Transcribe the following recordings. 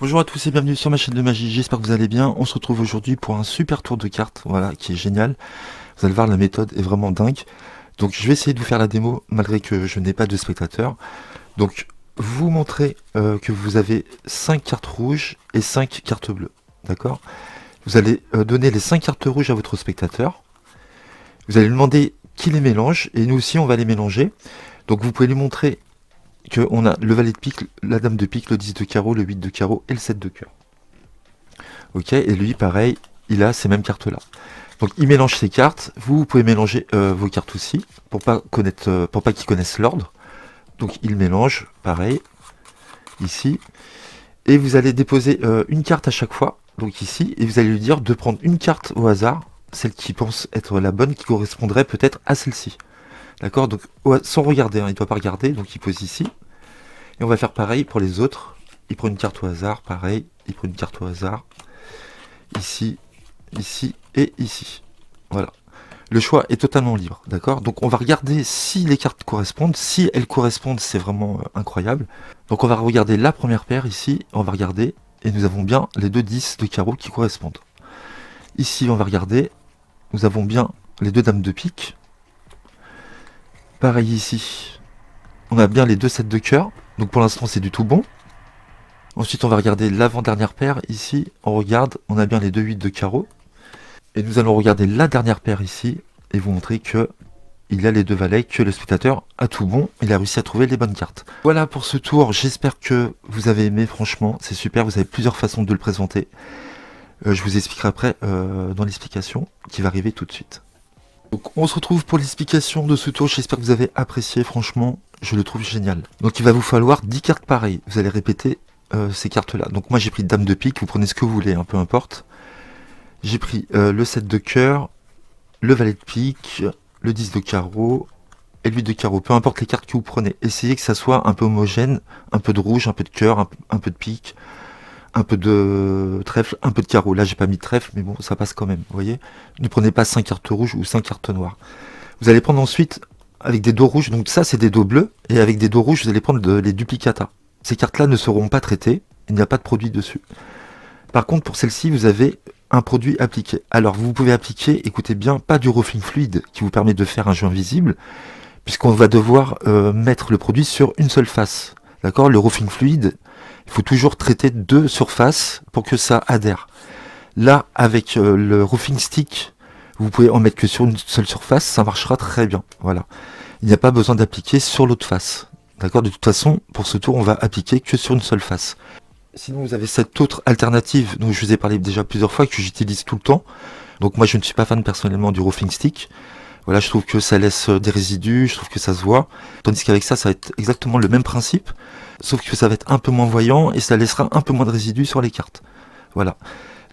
Bonjour à tous et bienvenue sur ma chaîne de magie, j'espère que vous allez bien. On se retrouve aujourd'hui pour un super tour de cartes, voilà, qui est génial. Vous allez voir, la méthode est vraiment dingue. Donc je vais essayer de vous faire la démo malgré que je n'ai pas de spectateurs. Donc vous montrez que vous avez 5 cartes rouges et 5 cartes bleues, d'accord? Vous allez donner les 5 cartes rouges à votre spectateur. Vous allez lui demander qui les mélange et nous aussi on va les mélanger. Donc vous pouvez lui montrer qu'on a le valet de pique, la dame de pique, le 10 de carreau, le 8 de carreau et le 7 de cœur. Ok, et lui pareil, il a ces mêmes cartes là. Donc il mélange ses cartes, vous pouvez mélanger vos cartes aussi, pour pas qu'ils connaissent l'ordre. Donc il mélange, pareil, ici. Et vous allez déposer une carte à chaque fois, donc ici, et vous allez lui dire de prendre une carte au hasard, celle qui pense être la bonne, qui correspondrait peut-être à celle-ci. D'accord, donc sans regarder, hein, il ne doit pas regarder, donc il pose ici. Et on va faire pareil pour les autres. Il prend une carte au hasard, pareil, il prend une carte au hasard. Ici, ici et ici. Voilà. Le choix est totalement libre, d'accord? Donc on va regarder si les cartes correspondent. Si elles correspondent, c'est vraiment incroyable. Donc on va regarder la première paire ici, on va regarder, et nous avons bien les deux 10 de carreau qui correspondent. Ici, on va regarder, nous avons bien les deux dames de pique. Pareil ici, on a bien les deux 7 de cœur, donc pour l'instant c'est du tout bon. Ensuite on va regarder l'avant-dernière paire, ici on regarde, on a bien les deux 8 de carreau. Et nous allons regarder la dernière paire ici, et vous montrer que il a les deux valets, que le spectateur a tout bon, il a réussi à trouver les bonnes cartes. Voilà pour ce tour, j'espère que vous avez aimé, franchement, c'est super, vous avez plusieurs façons de le présenter. Je vous expliquerai après dans l'explication qui va arriver tout de suite. Donc on se retrouve pour l'explication de ce tour, j'espère que vous avez apprécié, franchement, je le trouve génial. Donc il va vous falloir 10 cartes pareilles, vous allez répéter ces cartes là. Donc moi j'ai pris dame de pique, vous prenez ce que vous voulez, peu importe. J'ai pris le 7 de cœur, le valet de pique, le 10 de carreau et le 8 de carreau, peu importe les cartes que vous prenez. Essayez que ça soit un peu homogène, un peu de rouge, un peu de cœur, un peu de pique, un peu de trèfle, un peu de carreau. Là, j'ai pas mis de trèfle, mais bon, ça passe quand même, vous voyez. Ne prenez pas 5 cartes rouges ou 5 cartes noires. Vous allez prendre ensuite, avec des dos rouges, donc ça, c'est des dos bleus, et avec des dos rouges, vous allez prendre les duplicata. Ces cartes-là ne seront pas traitées, il n'y a pas de produit dessus. Par contre, pour celle-ci, vous avez un produit appliqué. Alors, vous pouvez appliquer, écoutez bien, pas du roofing fluide, qui vous permet de faire un jeu invisible, puisqu'on va devoir mettre le produit sur une seule face. D'accord? Le roofing fluide, il faut toujours traiter deux surfaces pour que ça adhère. Là, avec le roofing stick, vous pouvez en mettre que sur une seule surface, ça marchera très bien. Voilà. Il n'y a pas besoin d'appliquer sur l'autre face. D'accord? De toute façon, pour ce tour, on va appliquer que sur une seule face. Sinon, vous avez cette autre alternative dont je vous ai parlé déjà plusieurs fois, que j'utilise tout le temps. Donc moi, je ne suis pas fan personnellement du roofing stick. Voilà, je trouve que ça laisse des résidus, je trouve que ça se voit. Tandis qu'avec ça, ça va être exactement le même principe, sauf que ça va être un peu moins voyant et ça laissera un peu moins de résidus sur les cartes. Voilà.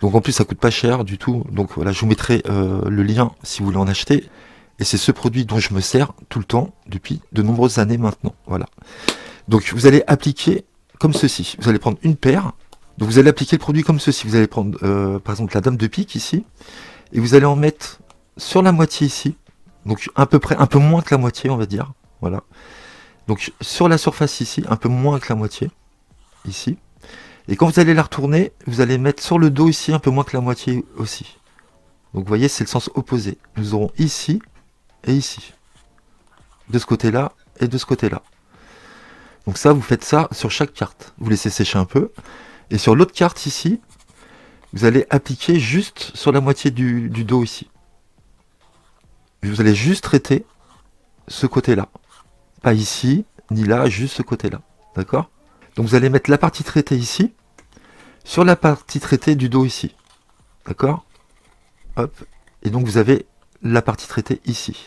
Donc en plus, ça coûte pas cher du tout. Donc voilà, je vous mettrai le lien si vous voulez en acheter. Et c'est ce produit dont je me sers tout le temps depuis de nombreuses années maintenant. Voilà. Donc vous allez appliquer comme ceci. Vous allez prendre une paire. Donc vous allez appliquer le produit comme ceci. Vous allez prendre par exemple la dame de pique ici. Et vous allez en mettre sur la moitié ici. Donc à peu près, un peu moins que la moitié, on va dire. Voilà. Donc sur la surface ici, un peu moins que la moitié. Ici. Et quand vous allez la retourner, vous allez mettre sur le dos ici, un peu moins que la moitié aussi. Donc vous voyez, c'est le sens opposé. Nous aurons ici et ici. De ce côté-là et de ce côté-là. Donc ça, vous faites ça sur chaque carte. Vous laissez sécher un peu. Et sur l'autre carte ici, vous allez appliquer juste sur la moitié du dos ici. Vous allez juste traiter ce côté-là. Pas ici, ni là, juste ce côté-là. D'accord? Donc vous allez mettre la partie traitée ici, sur la partie traitée du dos ici. D'accord? Hop. Et donc vous avez la partie traitée ici,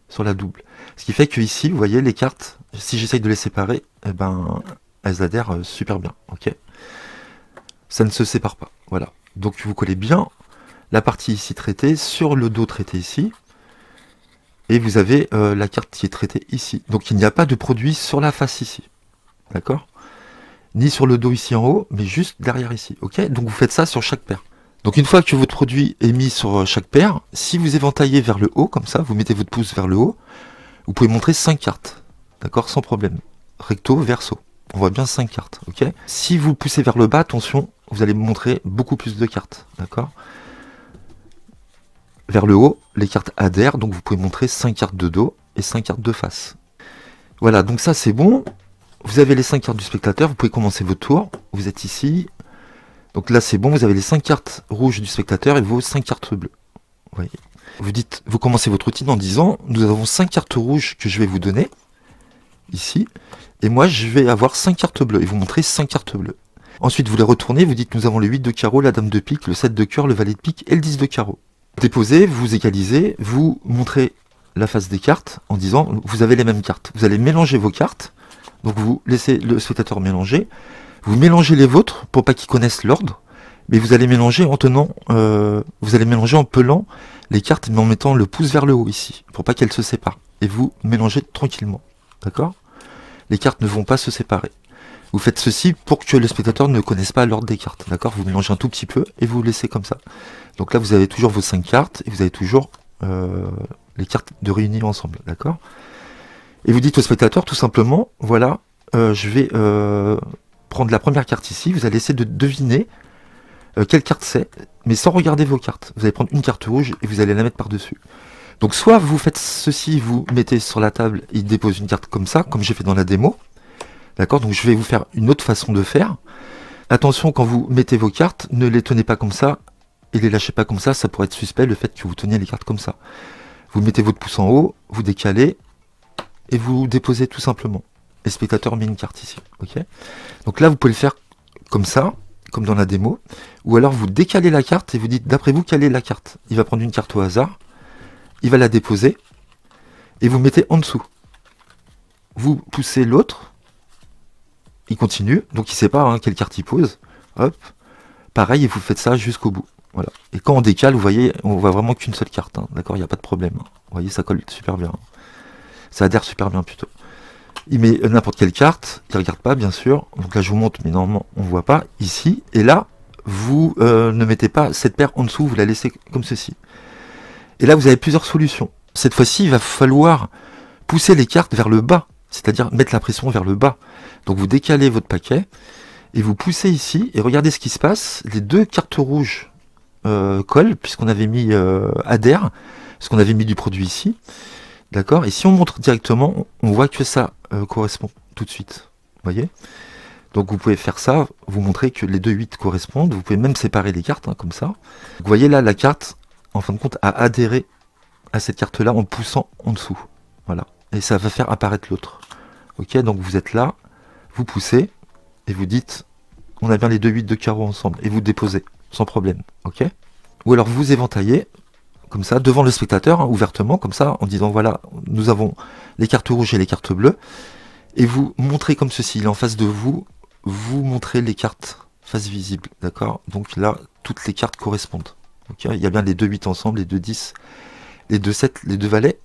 sur la double. Ce qui fait que ici, vous voyez, les cartes, si j'essaye de les séparer, eh ben, elles adhèrent super bien. Ok? Ça ne se sépare pas. Voilà. Donc vous collez bien la partie ici traitée sur le dos traité ici. Et vous avez la carte qui est traitée ici. Donc il n'y a pas de produit sur la face ici. D'accord? Ni sur le dos ici en haut, mais juste derrière ici. Ok? Donc vous faites ça sur chaque paire. Donc une fois que votre produit est mis sur chaque paire, si vous éventaillez vers le haut, comme ça, vous mettez votre pouce vers le haut, vous pouvez montrer 5 cartes. D'accord? Sans problème. Recto, verso. On voit bien 5 cartes, ok. Si vous poussez vers le bas, attention, vous allez montrer beaucoup plus de cartes, d'accord. Vers le haut, les cartes adhèrent, donc vous pouvez montrer 5 cartes de dos et 5 cartes de face. Voilà, donc ça c'est bon. Vous avez les 5 cartes du spectateur, vous pouvez commencer votre tour. Vous êtes ici. Donc là c'est bon, vous avez les 5 cartes rouges du spectateur et vos 5 cartes bleues. Vous voyez. Vous commencez votre routine en disant, nous avons 5 cartes rouges que je vais vous donner, ici. Et moi je vais avoir 5 cartes bleues, et vous montrez 5 cartes bleues. Ensuite vous les retournez, vous dites, nous avons le 8 de carreau, la dame de pique, le 7 de cœur, le valet de pique et le 10 de carreau. Déposez, vous égalisez, vous montrez la face des cartes en disant vous avez les mêmes cartes. Vous allez mélanger vos cartes, donc vous laissez le spectateur mélanger, vous mélangez les vôtres pour pas qu'ils connaissent l'ordre, mais vous allez mélanger en tenant, vous allez mélanger en pelant les cartes mais en mettant le pouce vers le haut ici, pour pas qu'elles se séparent. Et vous mélangez tranquillement, d'accord? Les cartes ne vont pas se séparer. Vous faites ceci pour que le spectateur ne connaisse pas l'ordre des cartes, d'accord? Vous mélangez un tout petit peu et vous laissez comme ça. Donc là, vous avez toujours vos 5 cartes et vous avez toujours les cartes de réunies ensemble, d'accord? Et vous dites au spectateur tout simplement, voilà, je vais prendre la première carte ici, vous allez essayer de deviner quelle carte c'est, mais sans regarder vos cartes. Vous allez prendre une carte rouge et vous allez la mettre par-dessus. Donc soit vous faites ceci, vous mettez sur la table, il dépose une carte comme ça, comme j'ai fait dans la démo, d'accord? Donc je vais vous faire une autre façon de faire. Attention, quand vous mettez vos cartes, ne les tenez pas comme ça, et les lâchez pas comme ça pourrait être suspect le fait que vous teniez les cartes comme ça. Vous mettez votre pouce en haut, vous décalez, et vous déposez tout simplement. Et le spectateur met une carte ici, ok? Donc là, vous pouvez le faire comme ça, comme dans la démo, ou alors vous décalez la carte et vous dites, d'après vous, quelle est la carte? Il va prendre une carte au hasard, il va la déposer, et vous mettez en dessous. Vous poussez l'autre, il continue, donc il ne sait pas hein, quelle carte il pose, hop, pareil, et vous faites ça jusqu'au bout. Voilà. Et quand on décale, vous voyez, on voit vraiment qu'une seule carte, hein, d'accord, il n'y a pas de problème. Hein. Vous voyez, ça colle super bien. Hein. Ça adhère super bien plutôt. Il met n'importe quelle carte, il ne regarde pas bien sûr, donc là je vous montre, mais normalement on ne voit pas, ici, et là, vous ne mettez pas cette paire en dessous, vous la laissez comme ceci. Et là vous avez plusieurs solutions. Cette fois-ci, il va falloir pousser les cartes vers le bas, c'est-à-dire mettre la pression vers le bas. Donc vous décalez votre paquet, et vous poussez ici, et regardez ce qui se passe, les deux cartes rouges collent, puisqu'on avait mis adhère, parce qu'on avait mis du produit ici. D'accord? Et si on montre directement, on voit que ça correspond tout de suite. Vous voyez? Donc vous pouvez faire ça, vous montrer que les deux 8 correspondent. Vous pouvez même séparer les cartes, hein, comme ça. Vous voyez là, la carte, en fin de compte, a adhéré à cette carte-là en poussant en dessous. Voilà. Et ça va faire apparaître l'autre. Ok? Donc vous êtes là, vous poussez, et vous dites, on a bien les deux 8 de carreau ensemble. Et vous déposez, sans problème. Ok? Ou alors vous éventaillez, comme ça, devant le spectateur, hein, ouvertement, comme ça, en disant, voilà, nous avons les cartes rouges et les cartes bleues, et vous montrez comme ceci, il est en face de vous, vous montrez les cartes face visible, d'accord? Donc là, toutes les cartes correspondent. Okay, il y a bien les deux 8 ensemble, les deux 10, les deux 7, les deux valets,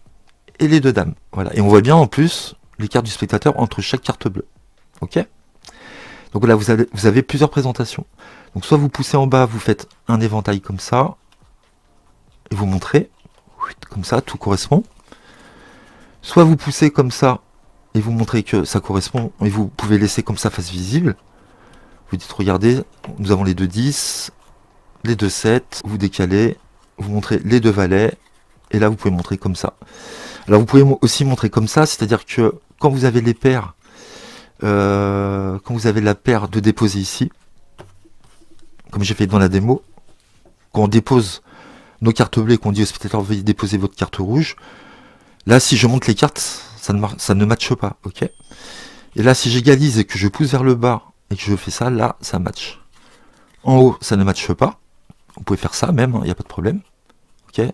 et les deux dames. Voilà, et on voit bien, en plus, les cartes du spectateur entre chaque carte bleue. Ok? Donc là, vous avez plusieurs présentations. Donc soit vous poussez en bas, vous faites un éventail comme ça, et vous montrez, comme ça, tout correspond. Soit vous poussez comme ça, et vous montrez que ça correspond, et vous pouvez laisser comme ça face visible. Vous dites, regardez, nous avons les deux 10, les deux 7, vous décalez, vous montrez les deux valets, et là vous pouvez montrer comme ça. Alors vous pouvez aussi montrer comme ça, c'est-à-dire que quand vous avez les paires, quand vous avez la paire de déposer ici, comme j'ai fait dans la démo, quand on dépose nos cartes bleues et qu'on dit au spectateur veuillez déposer votre carte rouge, là si je monte les cartes, ça ne matche pas, ok? Et là si j'égalise et que je pousse vers le bas et que je fais ça, là ça match. En haut ça ne matche pas, vous pouvez faire ça même, il n'y a pas de problème, ok?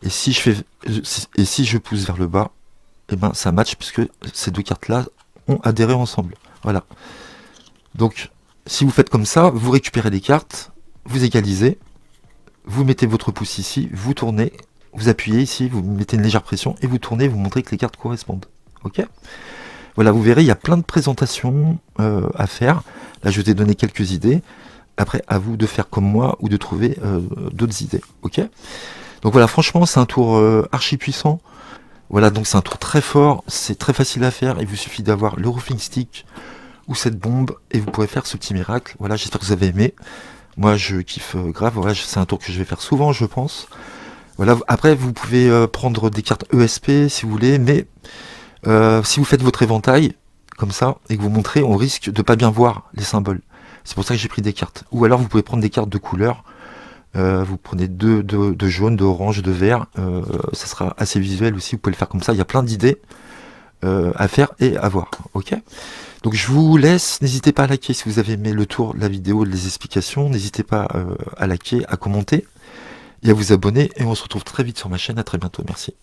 Et si je pousse vers le bas, et ben ça match puisque ces deux cartes là ont adhéré ensemble, voilà. Donc si vous faites comme ça, vous récupérez les cartes, vous égalisez, vous mettez votre pouce ici, vous tournez, vous appuyez ici, vous mettez une légère pression et vous tournez, vous montrez que les cartes correspondent. Ok? Voilà, vous verrez, il y a plein de présentations à faire. Là, je vous ai donné quelques idées. Après, à vous de faire comme moi ou de trouver d'autres idées. Ok? Donc voilà, franchement, c'est un tour archi puissant. Voilà, donc c'est un tour très fort, c'est très facile à faire, il vous suffit d'avoir le roofing stick ou cette bombe et vous pourrez faire ce petit miracle. Voilà, j'espère que vous avez aimé. Moi je kiffe grave, voilà, c'est un tour que je vais faire souvent je pense. Voilà, après vous pouvez prendre des cartes ESP si vous voulez, mais si vous faites votre éventail comme ça et que vous montrez, on risque de pas bien voir les symboles. C'est pour ça que j'ai pris des cartes. Ou alors vous pouvez prendre des cartes de couleur. Vous prenez deux de jaune, de orange, de vert. Ça sera assez visuel aussi. Vous pouvez le faire comme ça. Il y a plein d'idées à faire et à voir. Ok. Donc je vous laisse. N'hésitez pas à liker si vous avez aimé le tour, la vidéo, les explications. N'hésitez pas à liker, à commenter et à vous abonner. Et on se retrouve très vite sur ma chaîne. À très bientôt. Merci.